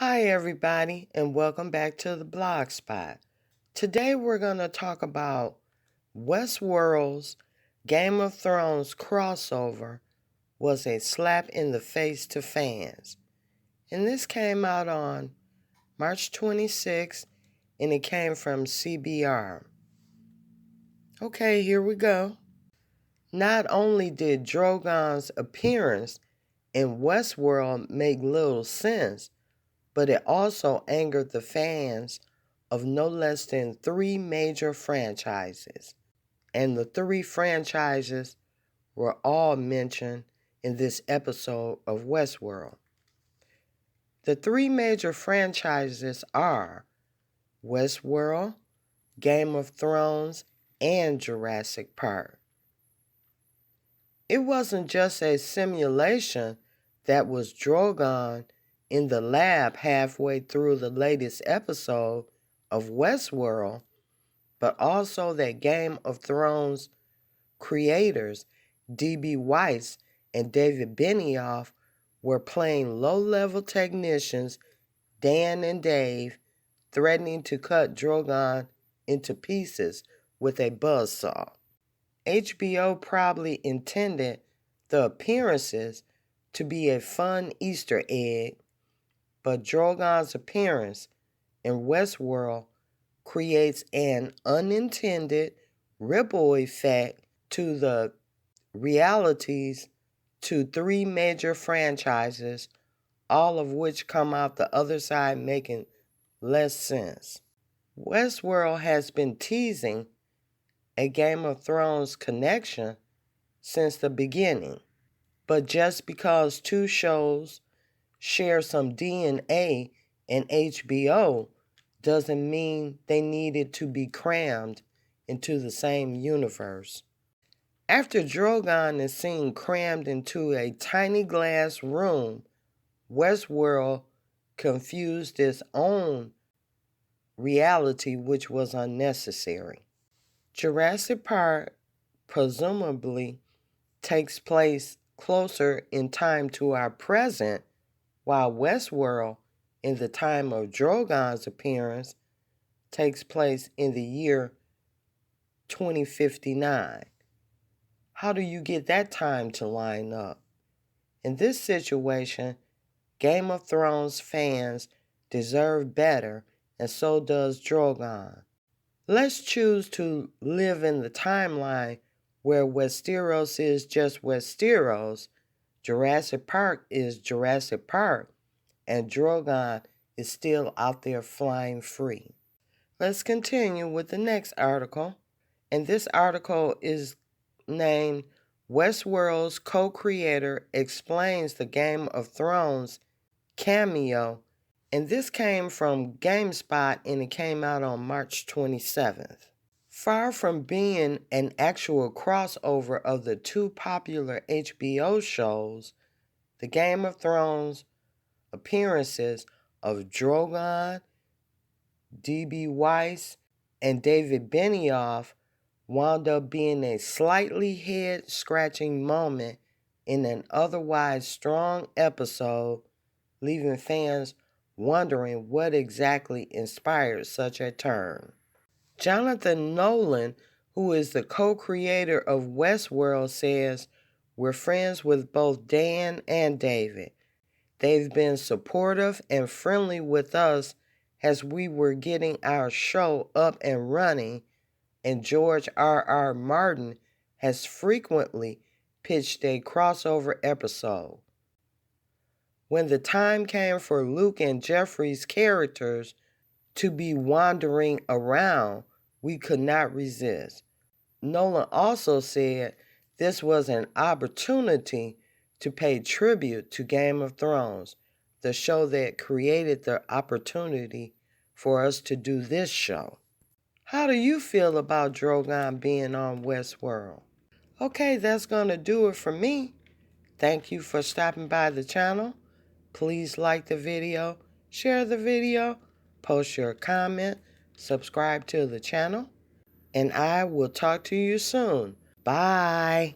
Hi everybody and welcome back to the Blog Spot. Today we're going to talk about Westworld's Game of Thrones crossover was a slap in the face to fans. And this came out on March 26th and it came from CBR. Okay, here we go. Not only did Drogon's appearance in Westworld make little sense, but it also angered the fans of no less than three major franchises. And the three franchises were all mentioned in this episode of Westworld. The three major franchises are Westworld, Game of Thrones, and Jurassic Park. It wasn't just a simulation that was Drogon in the lab halfway through the latest episode of Westworld, but also that Game of Thrones creators D.B. Weiss and David Benioff were playing low-level technicians, Dan and Dave, threatening to cut Drogon into pieces with a buzzsaw. HBO probably intended the appearances to be a fun Easter egg, but Drogon's appearance in Westworld creates an unintended ripple effect to the realities to three major franchises, all of which come out the other side making less sense. Westworld has been teasing a Game of Thrones connection since the beginning, but just because two shows share some DNA in HBO doesn't mean they needed to be crammed into the same universe. After Drogon is seen crammed into a tiny glass room, Westworld confused its own reality, which was unnecessary. Jurassic Park presumably takes place closer in time to our present, while Westworld, in the time of Drogon's appearance, takes place in the year 2059. How do you get that time to line up? In this situation, Game of Thrones fans deserve better, and so does Drogon. Let's choose to live in the timeline where Westeros is just Westeros, Jurassic Park is Jurassic Park, and Drogon is still out there flying free. Let's continue with the next article. And this article is named Westworld's co-creator explains the Game of Thrones cameo. And this came from GameSpot and it came out on March 27th. Far from being an actual crossover of the two popular HBO shows, the Game of Thrones appearances of Drogon, D.B. Weiss, and David Benioff wound up being a slightly head-scratching moment in an otherwise strong episode, leaving fans wondering what exactly inspired such a turn. Jonathan Nolan, who is the co-creator of Westworld, says, "We're friends with both Dan and David. They've been supportive and friendly with us as we were getting our show up and running, and George R.R. Martin has frequently pitched a crossover episode. When the time came for Luke and Jeffrey's characters to be wandering around, we could not resist." Nolan also said this was an opportunity to pay tribute to Game of Thrones, the show that created the opportunity for us to do this show. How do you feel about Drogon being on Westworld? Okay, that's going to do it for me. Thank you for stopping by the channel. Please like the video, share the video, post your comment, subscribe to the channel, and I will talk to you soon. Bye.